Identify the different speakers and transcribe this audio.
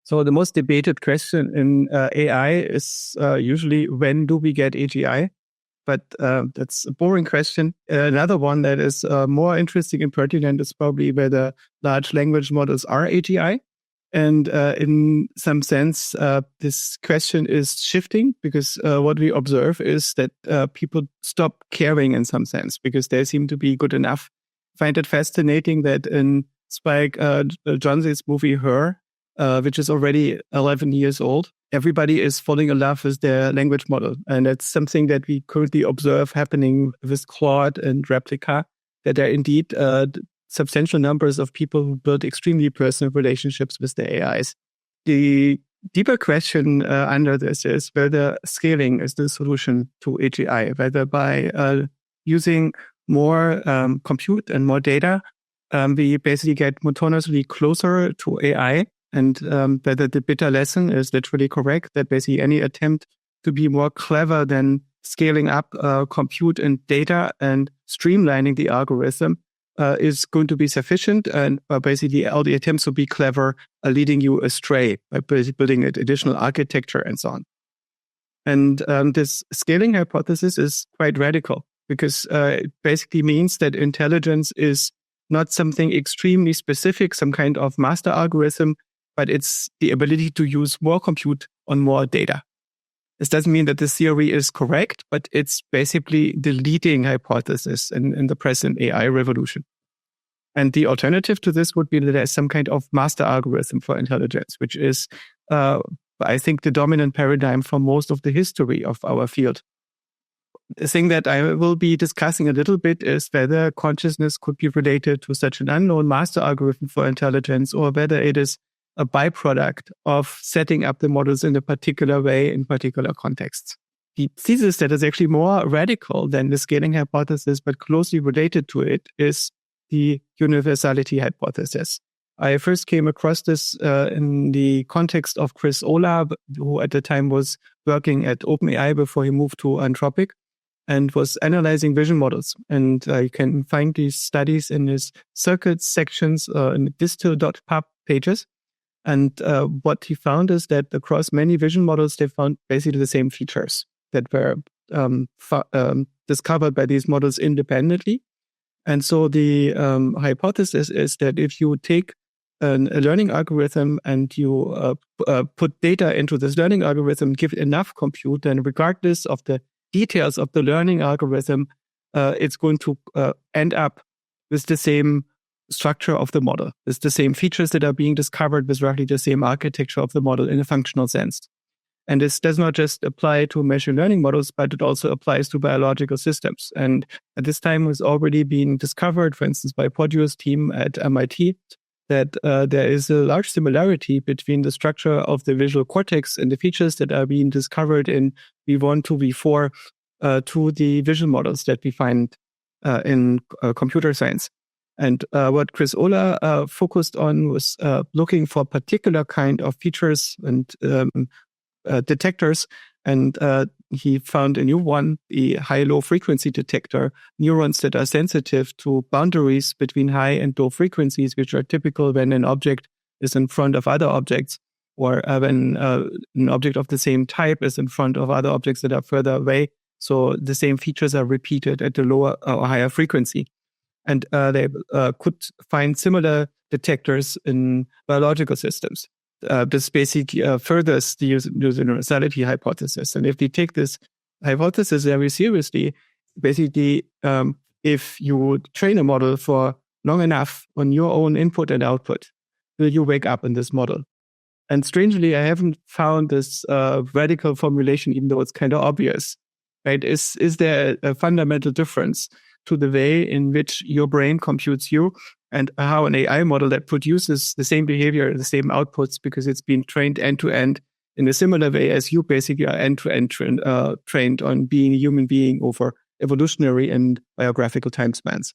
Speaker 1: So the most debated question in AI is usually, when do we get AGI? But that's a boring question. Another one that is more interesting and pertinent is probably whether large language models are AGI. And in some sense, this question is shifting because what we observe is that people stop caring in some sense because they seem to be good enough. I find it fascinating that in Spike Jonze's movie Her, which is already 11 years old, everybody is falling in love with their language model. And it's something that we currently observe happening with Claude and Replica, that there are indeed substantial numbers of people who build extremely personal relationships with the AIs. The deeper question under this is whether scaling is the solution to AGI, whether by using more compute and more data, we basically get monotonously closer to AI. And whether the bitter lesson is literally correct, that basically any attempt to be more clever than scaling up compute and data and streamlining the algorithm is going to be sufficient. And basically all the attempts to be clever are leading you astray by building additional architecture and so on. And this scaling hypothesis is quite radical because it basically means that intelligence is not something extremely specific, some kind of master algorithm, but it's the ability to use more compute on more data. This doesn't mean that the theory is correct, but it's basically the leading hypothesis in the present AI revolution. And the alternative to this would be that there's some kind of master algorithm for intelligence, which is, I think, the dominant paradigm for most of the history of our field. The thing that I will be discussing a little bit is whether consciousness could be related to such an unknown master algorithm for intelligence, or whether it is a byproduct of setting up the models in a particular way in particular contexts. The thesis that is actually more radical than the scaling hypothesis, but closely related to it, is the universality hypothesis. I first came across this in the context of Chris Olah, who at the time was working at OpenAI before he moved to Anthropic, and was analyzing vision models. And you can find these studies in his circuits sections in distil.pub pages. And what he found is that across many vision models, they found basically the same features that were discovered by these models independently. And so the hypothesis is that if you take a learning algorithm and you put data into this learning algorithm, give it enough compute, then regardless of the details of the learning algorithm, it's going to end up with the same structure of the model. It's the same features that are being discovered with roughly the same architecture of the model in a functional sense. And this does not just apply to machine learning models, but it also applies to biological systems. And at this time was already being discovered, for instance, by Podio's team at MIT, that there is a large similarity between the structure of the visual cortex and the features that are being discovered in V1 to V4 to the vision models that we find in computer science. And what Chris Olah focused on was looking for particular kind of features and detectors. And he found a new one, the high-low frequency detector, neurons that are sensitive to boundaries between high and low frequencies, which are typical when an object is in front of other objects, or when an object of the same type is in front of other objects that are further away. So the same features are repeated at a lower or higher frequency. And they could find similar detectors in biological systems. This basically furthers the universality hypothesis. And if we take this hypothesis very seriously, basically, if you train a model for long enough on your own input and output, will you wake up in this model? And strangely, I haven't found this radical formulation, even though it's kind of obvious. Right? Is there a fundamental difference to the way in which your brain computes you and how an AI model that produces the same behavior, the same outputs, because it's been trained end-to-end in a similar way as you basically are end-to-end trained on being a human being over evolutionary and biographical time spans?